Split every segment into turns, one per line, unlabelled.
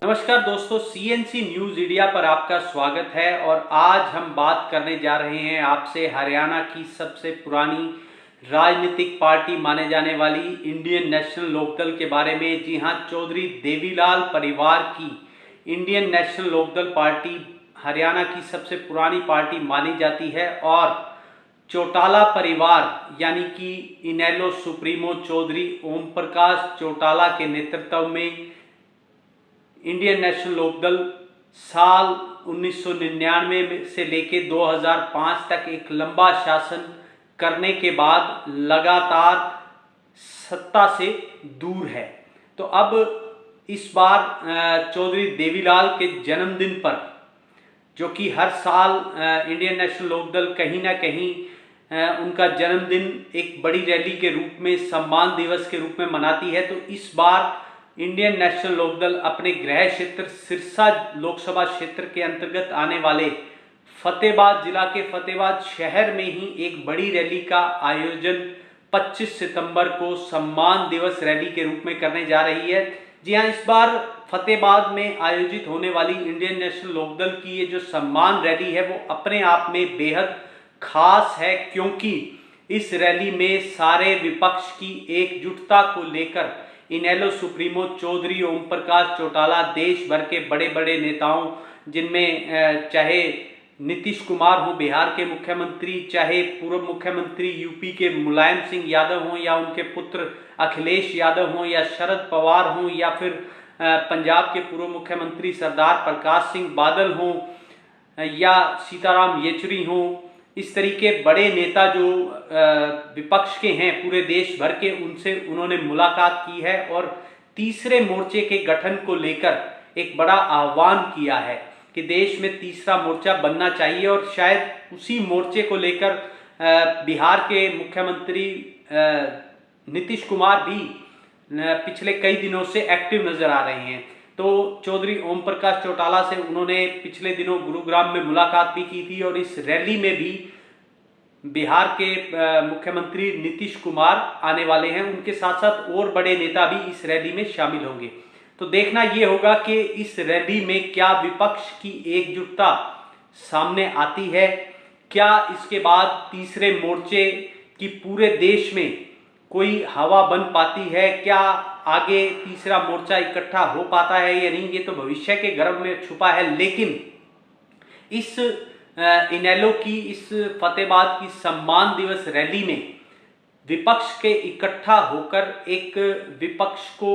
नमस्कार दोस्तों, CNC news India पर आपका स्वागत है। और आज हम बात करने जा रहे हैं आपसे हरियाणा की सबसे पुरानी राजनीतिक पार्टी माने जाने वाली इंडियन नेशनल लोकदल के बारे में। जी हां, चौधरी देवीलाल परिवार की Indian National Lok Dal party Haryana की सबसे पुरानी पार्टी मानी जाती है और चौटाला परिवार यानी कि इनेलो सुप्रीमो चौधरी ओम प्रकाश चौटाला के नेतृत्व में इंडियन नेशनल लोकदल साल 1999 से लेकर 2005 तक एक लंबा शासन करने के बाद लगातार सत्ता से दूर है। तो अब इस बार चौधरी देवीलाल के जन्मदिन पर, जो कि हर साल इंडियन नेशनल लोकदल कहीं ना कहीं उनका जन्मदिन एक बड़ी रैली के रूप में, सम्मान दिवस के रूप में मनाती है, तो इस बार इंडियन नेशनल लोकदल अपने गृह क्षेत्र सिरसा लोकसभा क्षेत्र के अंतर्गत आने वाले फतेहाबाद जिला के फतेहाबाद शहर में ही एक बड़ी रैली का आयोजन 25 सितंबर को सम्मान दिवस रैली के रूप में करने जा रही है। जी हां, इस बार फतेहाबाद में आयोजित होने वाली इंडियन नेशनल लोकदल की ये जो सम्मान रैली है वो अपने आप में बेहद खास है, क्योंकि इस रैली में सारे विपक्ष की एकजुटता को लेकर इनेलो सुप्रीमो चौधरी ओम प्रकाश चौटाला देश भर के बड़े बड़े नेताओं, जिनमें चाहे नीतीश कुमार हो बिहार के मुख्यमंत्री, चाहे पूर्व मुख्यमंत्री यूपी के मुलायम सिंह यादव हों, या उनके पुत्र अखिलेश यादव हों, या शरद पवार हों, या फिर पंजाब के पूर्व मुख्यमंत्री सरदार प्रकाश सिंह बादल हों, या सीताराम येचुरी हों, इस तरीके बड़े नेता जो विपक्ष के हैं पूरे देश भर के, उनसे उन्होंने मुलाकात की है और तीसरे मोर्चे के गठन को लेकर एक बड़ा आह्वान किया है कि देश में तीसरा मोर्चा बनना चाहिए। और शायद उसी मोर्चे को लेकर बिहार के मुख्यमंत्री नीतीश कुमार भी पिछले कई दिनों से एक्टिव नजर आ रहे हैं। तो चौधरी ओम प्रकाश चौटाला से उन्होंने पिछले दिनों गुरुग्राम में मुलाकात भी की थी और इस रैली में भी बिहार के मुख्यमंत्री नीतीश कुमार आने वाले हैं। उनके साथ साथ और बड़े नेता भी इस रैली में शामिल होंगे। तो देखना ये होगा कि इस रैली में क्या विपक्ष की एकजुटता सामने आती है, क्या इसके बाद तीसरे मोर्चे की पूरे देश में कोई हवा बन पाती है, क्या आगे तीसरा मोर्चा इकट्ठा हो पाता है या नहीं, ये तो भविष्य के गर्भ में छुपा है। लेकिन इस इनेलो की इस फतेहाबाद की सम्मान दिवस रैली में विपक्ष के इकट्ठा होकर एक विपक्ष को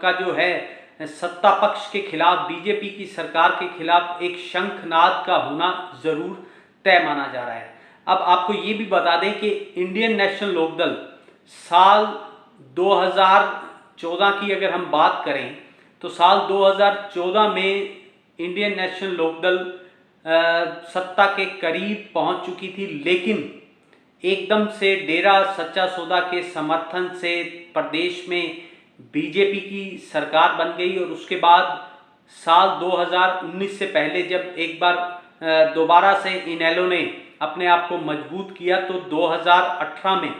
का जो है सत्ता पक्ष के खिलाफ, बीजेपी की सरकार के खिलाफ एक शंखनाद का होना जरूर तय माना जा रहा है। अब आपको ये भी बता दें कि इंडियन नेशनल लोकदल साल 2014 की अगर हम बात करें तो साल 2014 में इंडियन नेशनल लोकदल सत्ता के करीब पहुंच चुकी थी, लेकिन एकदम से डेरा सच्चा सौदा के समर्थन से प्रदेश में बीजेपी की सरकार बन गई। और उसके बाद साल 2019 से पहले जब एक बार दोबारा से इनेलो ने अपने आप को मजबूत किया, तो 2018 में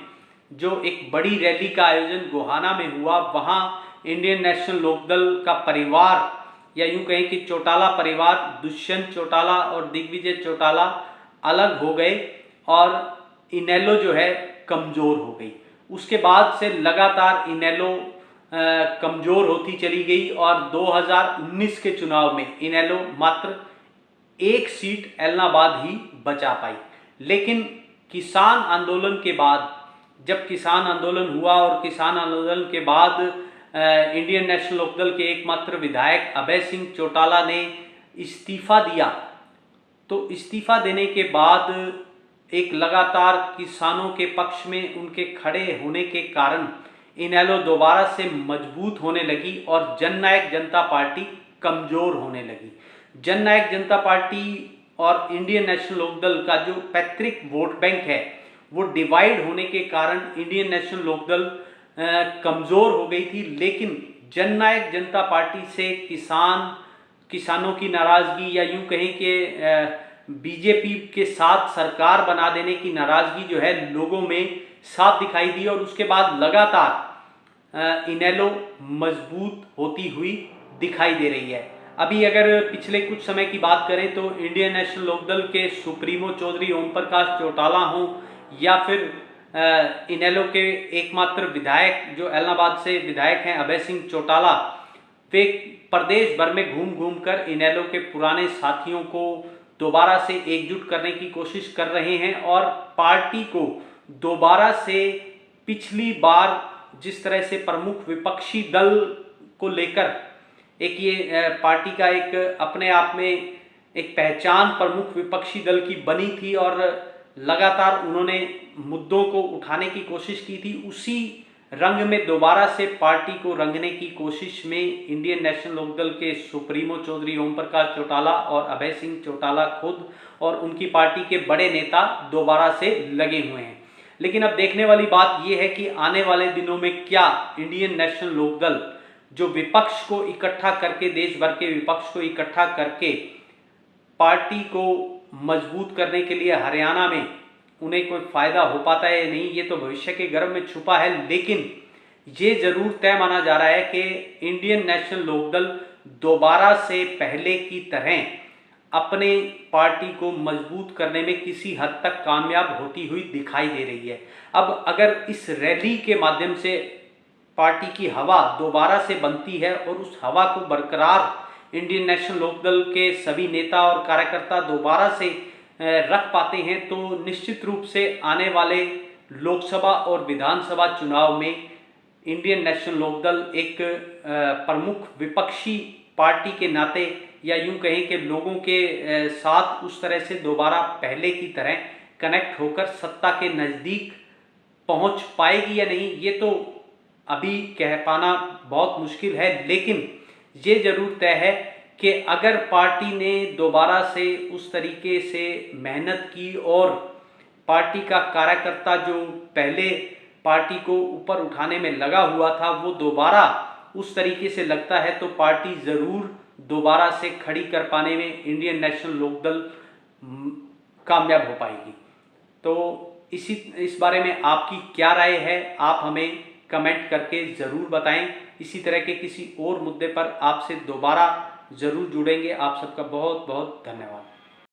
जो एक बड़ी रैली का आयोजन गोहाना में हुआ, वहां इंडियन नेशनल लोकदल का परिवार, या यूं कहें कि चौटाला परिवार, दुष्यंत चौटाला और दिग्विजय चौटाला अलग हो गए और इनेलो जो है कमज़ोर हो गई। उसके बाद से लगातार इनेलो कमज़ोर होती चली गई और 2019 के चुनाव में इनेलो मात्र एक सीट एलनाबाद ही बचा पाई। लेकिन किसान आंदोलन के बाद, जब किसान आंदोलन हुआ और किसान आंदोलन के बाद इंडियन नेशनल लोकदल के एकमात्र विधायक अभय सिंह चौटाला ने इस्तीफा दिया, तो इस्तीफा देने के बाद एक लगातार किसानों के पक्ष में उनके खड़े होने के कारण इनेलो दोबारा से मजबूत होने लगी और जननायक जनता पार्टी कमज़ोर होने लगी। जननायक जनता पार्टी और इंडियन नेशनल लोकदल का जो पैतृक वोट बैंक है वो डिवाइड होने के कारण इंडियन नेशनल लोकदल कमज़ोर हो गई थी। लेकिन जननायक जनता पार्टी से किसानों की नाराज़गी, या यूं कहें कि बीजेपी के साथ सरकार बना देने की नाराज़गी जो है लोगों में साफ दिखाई दी। और उसके बाद लगातार इनेलो मजबूत होती हुई दिखाई दे रही है। अभी अगर पिछले कुछ समय की बात करें तो इंडियन नेशनल लोकदल के सुप्रीमो चौधरी ओम प्रकाश चौटाला हों या फिर इनेलो के एकमात्र विधायक जो इलाहाबाद से विधायक हैं अभय सिंह चौटाला, वे प्रदेश भर में घूम घूम कर इनेलो के पुराने साथियों को दोबारा से एकजुट करने की कोशिश कर रहे हैं और पार्टी को दोबारा से पिछली बार जिस तरह से प्रमुख विपक्षी दल को लेकर एक ये पार्टी का एक अपने आप में एक पहचान प्रमुख विपक्षी दल की बनी थी और लगातार उन्होंने मुद्दों को उठाने की कोशिश की थी, उसी रंग में दोबारा से पार्टी को रंगने की कोशिश में इंडियन नेशनल लोकदल के सुप्रीमो चौधरी ओम प्रकाश चौटाला और अभय सिंह चौटाला खुद और उनकी पार्टी के बड़े नेता दोबारा से लगे हुए हैं। लेकिन अब देखने वाली बात यह है कि आने वाले दिनों में क्या इंडियन नेशनल लोकदल जो विपक्ष को इकट्ठा करके, देश भर के विपक्ष को इकट्ठा करके पार्टी को मजबूत करने के लिए हरियाणा में उन्हें कोई फायदा हो पाता है या नहीं, ये तो भविष्य के गर्भ में छुपा है। लेकिन ये जरूर तय माना जा रहा है कि इंडियन नेशनल लोकदल दोबारा से पहले की तरह अपने पार्टी को मजबूत करने में किसी हद तक कामयाब होती हुई दिखाई दे रही है। अब अगर इस रैली के माध्यम से पार्टी की हवा दोबारा से बनती है और उस हवा को बरकरार इंडियन नेशनल लोकदल के सभी नेता और कार्यकर्ता दोबारा से रख पाते हैं तो निश्चित रूप से आने वाले लोकसभा और विधानसभा चुनाव में इंडियन नेशनल लोकदल एक प्रमुख विपक्षी पार्टी के नाते या यूं कहें कि लोगों के साथ उस तरह से दोबारा पहले की तरह कनेक्ट होकर सत्ता के नज़दीक पहुंच पाएगी या नहीं, ये तो अभी कह पाना बहुत मुश्किल है। लेकिन ये जरूर तय है कि अगर पार्टी ने दोबारा से उस तरीके से मेहनत की और पार्टी का कार्यकर्ता जो पहले पार्टी को ऊपर उठाने में लगा हुआ था वो दोबारा उस तरीके से लगता है तो पार्टी ज़रूर दोबारा से खड़ी कर पाने में इंडियन नेशनल लोकदल कामयाब हो पाएगी। तो इस बारे में आपकी क्या राय है, आप हमें कमेंट करके ज़रूर बताएं। इसी तरह के किसी और मुद्दे पर आपसे दोबारा ज़रूर जुड़ेंगे। आप सबका बहुत बहुत धन्यवाद।